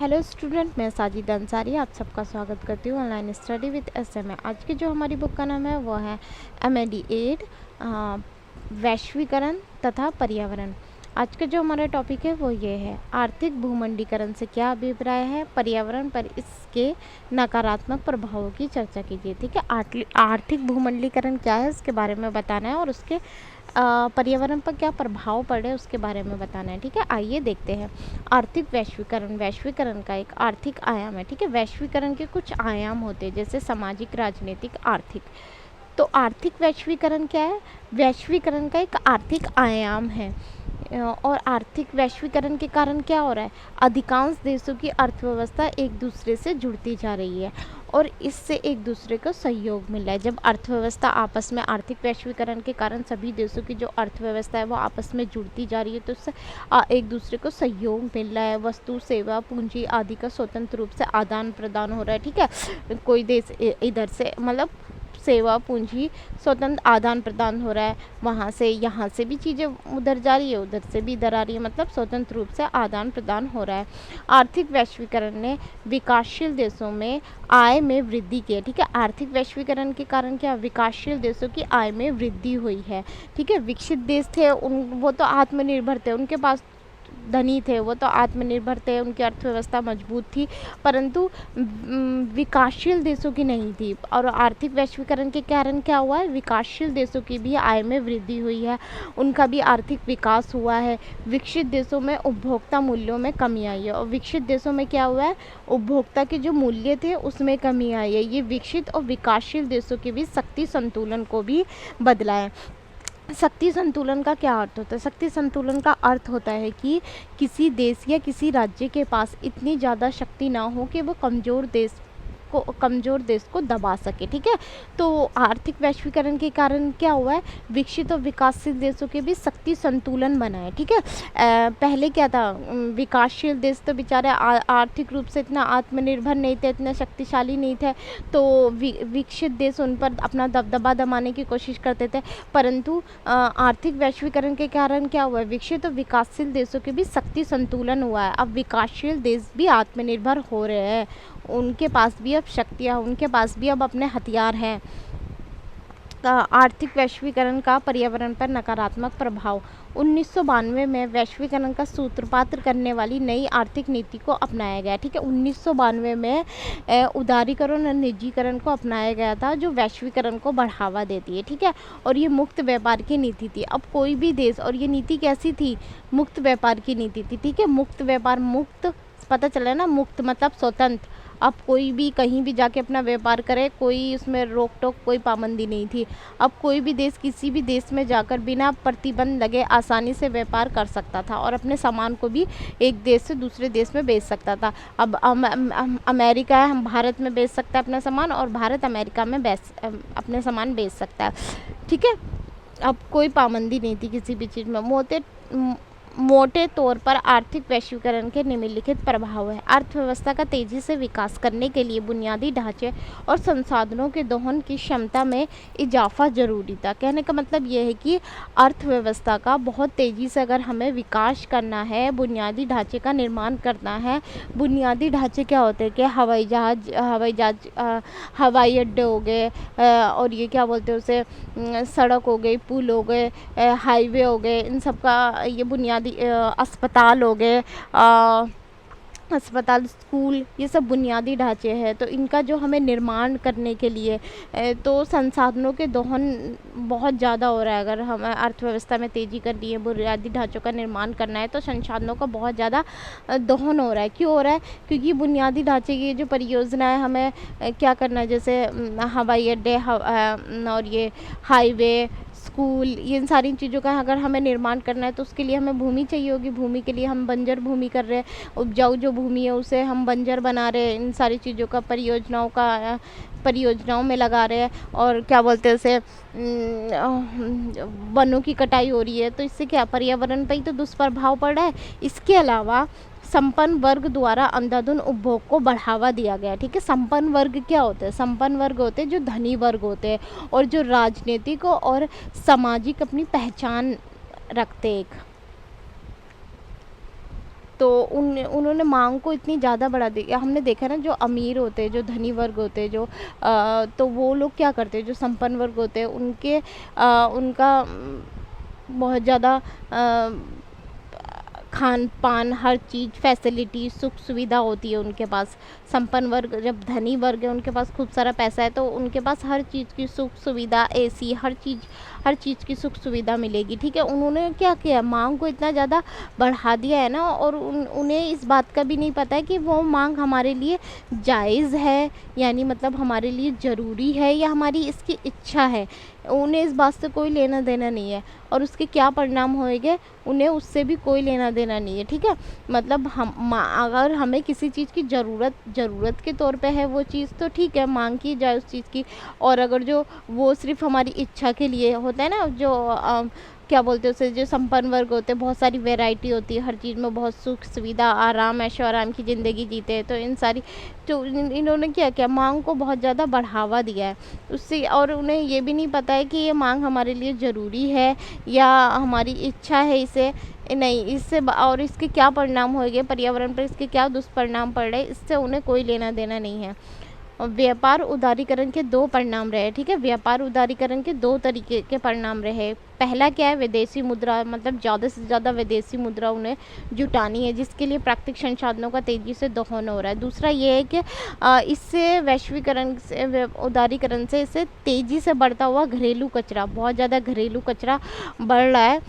Hello student, मैं साजिद अंसारी आप सबका स्वागत करती हूँ ऑनलाइन स्टडी विद एसएम में। आज की जो हमारी बुक का नाम है वो है MAD 8 वैश्वीकरण तथा पर्यावरण। आज का जो हमारा टॉपिक है वो ये है आर्थिक भूमंडीकरण से क्या अभिप्राय है, पर्यावरण पर इसके नकारात्मक प्रभावों की चर्चा कीजिए। ठीक है, आर्थिक भूमंडलीकरण क्या है उसके बारे में बताना है और उसके पर्यावरण पर क्या प्रभाव पड़े उसके बारे में बताना है। ठीक है, आइए देखते हैं। आर्थिक वैश्वीकरण का एक आर्थिक आयाम है। ठीक है, वैश्वीकरण के कुछ आयाम होते हैं जैसे सामाजिक, राजनीतिक, आर्थिक। तो आर्थिक वैश्वीकरण क्या है? वैश्वीकरण का एक आर्थिक आयाम है। और आर्थिक वैश्वीकरण के कारण क्या हो रहा है? अधिकांश देशों की अर्थव्यवस्था एक दूसरे से जुड़ती जा रही है और इससे एक दूसरे को सहयोग मिल रहा है। जब अर्थव्यवस्था आपस में आर्थिक वैश्वीकरण के कारण सभी देशों की जो अर्थव्यवस्था है वो आपस में जुड़ती जा रही है तो उससे एक दूसरे को सहयोग मिल रहा है। वस्तु, सेवा, पूंजी आदि का स्वतंत्र रूप से आदान प्रदान हो रहा है। ठीक है, कोई देश इधर से मतलब सेवा, पूंजी स्वतंत्र आदान प्रदान हो रहा है, वहाँ से यहाँ से भी चीज़ें उधर जा रही है, उधर से भी इधर आ रही है, मतलब स्वतंत्र रूप से आदान प्रदान हो रहा है। आर्थिक वैश्वीकरण ने विकासशील देशों में आय में वृद्धि की है। ठीक है, आर्थिक वैश्वीकरण के कारण क्या विकासशील देशों की आय में वृद्धि हुई है। ठीक है, विकसित देश थे वो तो आत्मनिर्भर थे, उनके पास धनी थे, वो तो आत्मनिर्भर थे, उनकी अर्थव्यवस्था मजबूत थी, परंतु विकासशील देशों की नहीं थी। और आर्थिक वैश्वीकरण के कारण क्या हुआ है? विकासशील देशों की भी आय में वृद्धि हुई है, उनका भी आर्थिक विकास हुआ है। विकसित देशों में उपभोक्ता मूल्यों में कमी आई है और विकसित देशों में क्या हुआ है? उपभोक्ता के जो मूल्य थे उसमें कमी आई है। ये विकसित और विकासशील देशों के बीच शक्ति संतुलन को भी बदला है। शक्ति संतुलन का क्या अर्थ होता है? शक्ति संतुलन का अर्थ होता है कि किसी देश या किसी राज्य के पास इतनी ज़्यादा शक्ति ना हो कि वो कमज़ोर देश को दबा सके। ठीक है, तो आर्थिक वैश्वीकरण के कारण क्या हुआ है? विकसित और विकासशील देशों के बीच शक्ति संतुलन बना है। ठीक है, पहले क्या था? विकासशील देश तो बेचारे आर्थिक रूप से इतना आत्मनिर्भर नहीं थे, इतने शक्तिशाली नहीं थे, तो विकसित देश उन पर अपना दबदबा जमाने की कोशिश करते थे। परंतु आर्थिक वैश्वीकरण के कारण क्या हुआ है? विकसित और विकासशील देशों के बीच शक्ति संतुलन हुआ है। अब विकासशील देश भी आत्मनिर्भर हो रहे हैं, उनके पास भी अब शक्तियाँ, उनके पास भी अब अपने हथियार हैं। आर्थिक वैश्वीकरण का पर्यावरण पर नकारात्मक प्रभाव। 1992 में वैश्वीकरण का सूत्रपात करने वाली नई आर्थिक नीति को अपनाया गया। ठीक है, 1992 में उदारीकरण और निजीकरण को अपनाया गया था जो वैश्वीकरण को बढ़ावा देती है। ठीक है, और ये मुक्त व्यापार की नीति थी। अब कोई भी देश, और ये नीति कैसी थी? मुक्त व्यापार की नीति थी। ठीक है, मुक्त व्यापार, मुक्त पता चला ना, मुक्त मतलब स्वतंत्र। अब कोई भी कहीं भी जाके अपना व्यापार करे, कोई उसमें रोक टोक, कोई पाबंदी नहीं थी। अब कोई भी देश किसी भी देश में जाकर बिना प्रतिबंध लगे आसानी से व्यापार कर सकता था और अपने सामान को भी एक देश से दूसरे देश में बेच सकता था। अब अमेरिका है, हम भारत में बेच सकता है अपना सामान और भारत अमेरिका में अपने सामान बेच सकता है। ठीक है, अब कोई पाबंदी नहीं थी किसी भी चीज़ में। मोटे तौर पर आर्थिक वैश्वीकरण के निम्नलिखित प्रभाव है। अर्थव्यवस्था का तेजी से विकास करने के लिए बुनियादी ढांचे और संसाधनों के दोहन की क्षमता में इजाफा जरूरी था। कहने का मतलब ये है कि अर्थव्यवस्था का बहुत तेज़ी से अगर हमें विकास करना है, बुनियादी ढांचे का निर्माण करना है। बुनियादी ढांचे क्या होते हैं कि हवाई अड्डे हो गए, और ये क्या बोलते हैं उसे, सड़क हो गई, पुल हो गए, हाईवे हो गए, इन सब का ये बुनियादी अस्पताल हो गए, अस्पताल, स्कूल, ये सब बुनियादी ढांचे हैं। तो इनका जो हमें निर्माण करने के लिए तो संसाधनों के दोहन बहुत ज़्यादा हो रहा है। अगर हमें अर्थव्यवस्था में तेज़ी करनी है, बुनियादी ढांचों का निर्माण करना है तो संसाधनों का बहुत ज़्यादा दोहन हो रहा है। क्यों हो रहा है? क्योंकि बुनियादी ढांचे की जो परियोजनाएं हमें क्या करना है, जैसे हवाई अड्डे और ये हाईवे, स्कूल, ये इन सारी चीज़ों का अगर हमें निर्माण करना है तो उसके लिए हमें भूमि चाहिए होगी। भूमि के लिए हम बंजर भूमि कर रहे हैं, उपजाऊ जो भूमि है उसे हम बंजर बना रहे हैं। इन सारी चीज़ों का परियोजनाओं में लगा रहे हैं और क्या बोलते हैं उसे, वनों की कटाई हो रही है। तो इससे क्या पर्यावरण पर ही तो दुष्प्रभाव पड़ रहा है। इसके अलावा संपन्न वर्ग द्वारा अंधाधुंध उपभोग को बढ़ावा दिया गया। ठीक है, संपन्न वर्ग क्या होते हैं? संपन्न वर्ग होते हैं जो धनी वर्ग होते हैं और जो राजनीतिक और सामाजिक अपनी पहचान रखते एक। तो उन्होंने मांग को इतनी ज़्यादा बढ़ा दी। हमने देखा ना, जो अमीर होते हैं, जो धनी वर्ग होते हैं, जो तो वो लोग क्या करते हैं, जो संपन्न वर्ग होते हैं उनका बहुत ज़्यादा खान पान, हर चीज़, फैसिलिटी, सुख सुविधा होती है उनके पास। संपन्न वर्ग, जब धनी वर्ग है, उनके पास खूब सारा पैसा है, तो उनके पास हर चीज़ की सुख सुविधा, एसी, हर चीज़ की सुख सुविधा मिलेगी। ठीक है, उन्होंने क्या किया, मांग को इतना ज़्यादा बढ़ा दिया है ना, और उन्हें इस बात का भी नहीं पता है कि वो मांग हमारे लिए जायज़ है, यानी मतलब हमारे लिए ज़रूरी है, या हमारी इसकी इच्छा है। उन्हें इस बात से कोई लेना देना नहीं है, और उसके क्या परिणाम होंगे उन्हें उससे भी कोई लेना देना नहीं है। ठीक है, मतलब अगर हमें किसी चीज़ की ज़रूरत के तौर पे है वो चीज़, तो ठीक है, मांग की जाए उस चीज़ की। और अगर जो वो सिर्फ हमारी इच्छा के लिए होता है ना, जो क्या बोलते हैं उसे, जो संपन्न वर्ग होते हैं, बहुत सारी वैरायटी होती है, हर चीज़ में बहुत सुख सुविधा, आराम, ऐशो आराम की ज़िंदगी जीते हैं, तो इन सारी जो इन्होंने क्या किया, मांग को बहुत ज़्यादा बढ़ावा दिया है उससे। और उन्हें ये भी नहीं पता है कि ये मांग हमारे लिए ज़रूरी है या हमारी इच्छा है इसे, नहीं, इससे और इसके क्या परिणाम होंगे पर्यावरण पर, इसके क्या दुष्परिणाम पड़ रहे, इससे उन्हें कोई लेना देना नहीं है। व्यापार उदारीकरण के दो परिणाम रहे। ठीक है, व्यापार उदारीकरण के दो तरीके के परिणाम रहे। पहला क्या है, विदेशी मुद्रा, मतलब ज़्यादा से ज़्यादा विदेशी मुद्रा उन्हें जुटानी है, जिसके लिए प्राकृतिक संसाधनों का तेज़ी से दोहन हो रहा है। दूसरा ये है कि इससे वैश्वीकरण से, उदारीकरण से इससे तेज़ी से बढ़ता हुआ घरेलू कचरा, बहुत ज़्यादा घरेलू कचरा बढ़ रहा है,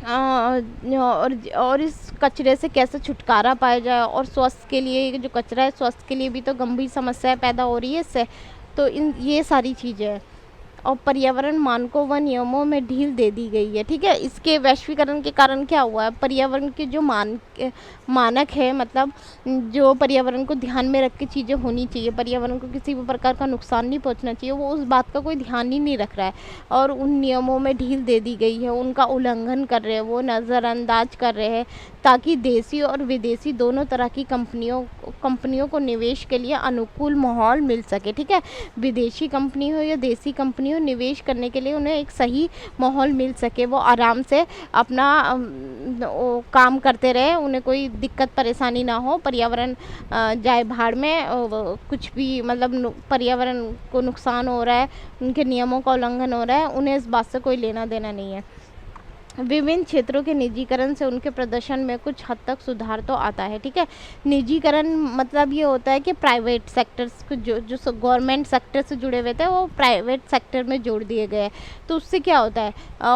और इस कचरे से कैसे छुटकारा पाया जाए, और स्वास्थ्य के लिए, जो कचरा है स्वास्थ्य के लिए भी तो गंभीर समस्याएं पैदा हो रही है इससे। तो ये सारी चीज़ें हैं, और पर्यावरण मानकों व नियमों में ढील दे दी गई है। ठीक है, इसके वैश्वीकरण के कारण क्या हुआ है, पर्यावरण के जो मानक है, मतलब जो पर्यावरण को ध्यान में रख के चीज़ें होनी चाहिए, पर्यावरण को किसी भी प्रकार का नुकसान नहीं पहुंचना चाहिए, वो उस बात का कोई ध्यान ही नहीं रख रहा है, और उन नियमों में ढील दे दी गई है, उनका उल्लंघन कर रहे हैं, वो नज़रअंदाज कर रहे हैं, ताकि देसी और विदेशी दोनों तरह की कंपनियों को निवेश के लिए अनुकूल माहौल मिल सके। ठीक है, विदेशी कंपनी हो या देसी कंपनी हो, निवेश करने के लिए उन्हें एक सही माहौल मिल सके, वो आराम से अपना काम करते रहे, उन्हें कोई दिक्कत परेशानी ना हो, पर्यावरण जाए भाड़ में, कुछ भी मतलब पर्यावरण को नुकसान हो रहा है, उनके नियमों का उल्लंघन हो रहा है, उन्हें इस बात से कोई लेना देना नहीं है। विभिन्न क्षेत्रों के निजीकरण से उनके प्रदर्शन में कुछ हद तक सुधार तो आता है। ठीक है, निजीकरण मतलब ये होता है कि प्राइवेट सेक्टर्स को जो गवर्नमेंट सेक्टर से जुड़े हुए थे वो प्राइवेट सेक्टर में जोड़ दिए गए। तो उससे क्या होता है,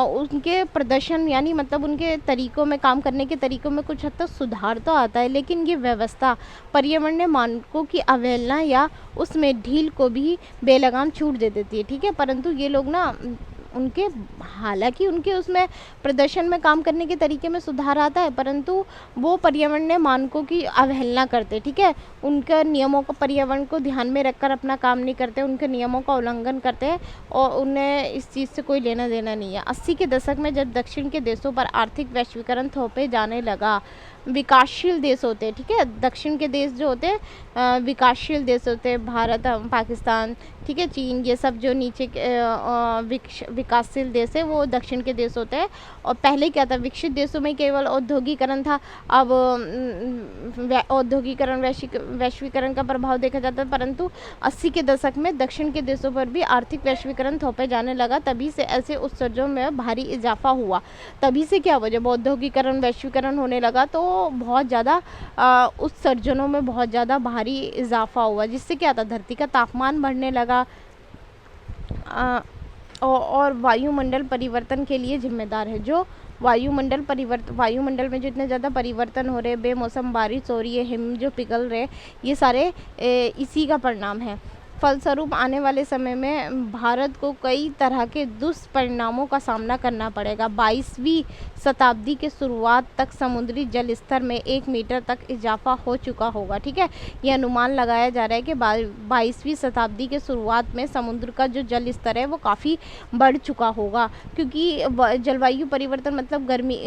उनके प्रदर्शन, यानी मतलब उनके तरीक़ों में, काम करने के तरीक़ों में कुछ हद तक सुधार तो आता है, लेकिन ये व्यवस्था पर्यावरणीय मानकों की अवहेलना या उसमें ढील को भी बेलगाम छूट दे देती है। ठीक है, परंतु ये लोग ना, उनके, हालांकि उनके उसमें प्रदर्शन में काम करने के तरीके में सुधार आता है, परंतु वो पर्यावरणीय मानकों की अवहेलना करते। ठीक है, उनके नियमों को, पर्यावरण को ध्यान में रखकर अपना काम नहीं करते, उनके नियमों का उल्लंघन करते हैं, और उन्हें इस चीज़ से कोई लेना देना नहीं है। 80 के दशक में जब दक्षिण के देशों पर आर्थिक वैश्वीकरण थोपे जाने लगा, विकासशील देश होते हैं, ठीक है, दक्षिण के देश जो होते हैं विकासशील देश होते हैं, भारत, पाकिस्तान, ठीक है, चीन, ये सब जो नीचे विकासशील देश है वो दक्षिण के देश होते हैं। और पहले क्या था, विकसित देशों में केवल औद्योगिकरण था, अब औद्योगिकरण, वैश्वीकरण का प्रभाव देखा जाता है, परंतु 80 के दशक में दक्षिण के देशों पर भी आर्थिक वैश्वीकरण थोपे जाने लगा, तभी से ऐसे उत्सर्जों में भारी इजाफा हुआ। तभी से क्या हुआ, जब औद्योगिकरण, वैश्वीकरण होने लगा तो बहुत ज़्यादा उत्सर्जनों में बहुत ज़्यादा भारी इजाफा हुआ, जिससे क्या था, धरती का तापमान बढ़ने लगा, और वायुमंडल परिवर्तन के लिए जिम्मेदार है। जो वायुमंडल में जो इतने ज़्यादा परिवर्तन हो रहे, बेमौसम बारिश हो रही है, हिम जो पिघल रहे, ये सारे इसी का परिणाम है। फलस्वरूप आने वाले समय में भारत को कई तरह के दुष्परिणामों का सामना करना पड़ेगा। 22वीं शताब्दी के शुरुआत तक समुद्री जल स्तर में 1 मीटर तक इजाफा हो चुका होगा। ठीक है, यह अनुमान लगाया जा रहा है कि 22वीं शताब्दी के शुरुआत में समुद्र का जो जल स्तर है वो काफ़ी बढ़ चुका होगा, क्योंकि जलवायु परिवर्तन मतलब गर्मी,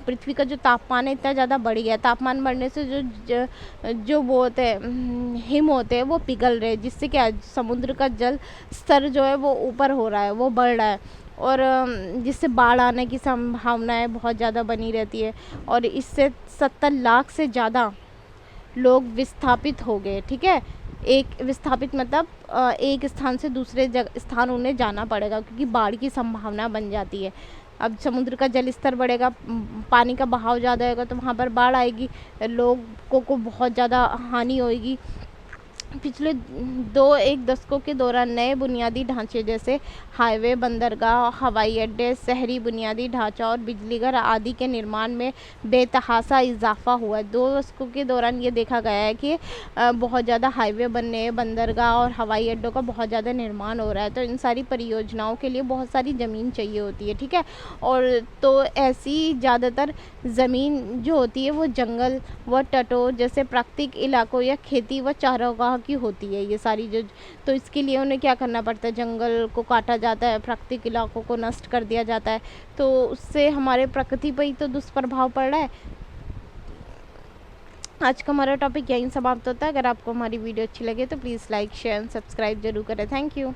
पृथ्वी का जो तापमान है इतना ज़्यादा बढ़ गया। तापमान बढ़ने से जो वो होते हैं, हिम होते हैं, वो पिघल रहे, जिससे क्या, समुद्र का जल स्तर जो है वो ऊपर हो रहा है, वो बढ़ रहा है, और जिससे बाढ़ आने की संभावनाएँ बहुत ज़्यादा बनी रहती है। और इससे 70 लाख से ज़्यादा लोग विस्थापित हो गए, ठीक है। एक विस्थापित मतलब एक स्थान से दूसरे स्थान उन्हें जाना पड़ेगा, क्योंकि बाढ़ की संभावना बन जाती है। अब समुद्र का जल स्तर बढ़ेगा, पानी का बहाव ज़्यादा होगा, तो वहाँ पर बाढ़ आएगी, लोगों को बहुत ज़्यादा हानि होगी। पिछले 2-1 दशकों के दौरान नए बुनियादी ढांचे जैसे हाईवे, बंदरगाह, हवाई अड्डे, शहरी बुनियादी ढांचा और बिजलीघर आदि के निर्माण में बेतहासा इजाफा हुआ है। 2 दशकों के दौरान ये देखा गया है कि बहुत ज़्यादा हाईवे बनने, बंदरगाह और हवाई अड्डों का बहुत ज़्यादा निर्माण हो रहा है। तो इन सारी परियोजनाओं के लिए बहुत सारी ज़मीन चाहिए होती है, ठीक है। और तो ऐसी ज़्यादातर ज़मीन जो होती है वो जंगल व तटों जैसे प्राकृतिक इलाकों या खेती व चारागाह की होती है, ये सारी जो। तो इसके लिए उन्हें क्या करना पड़ता है, जंगल को काटा जाता है, प्राकृतिक इलाकों को नष्ट कर दिया जाता है, तो उससे हमारे प्रकृति पर ही तो दुष्प्रभाव पड़ रहा है। आज का हमारा टॉपिक यहीं समाप्त होता है। अगर आपको हमारी वीडियो अच्छी लगे तो please like, share and subscribe जरूर करें। Thank you.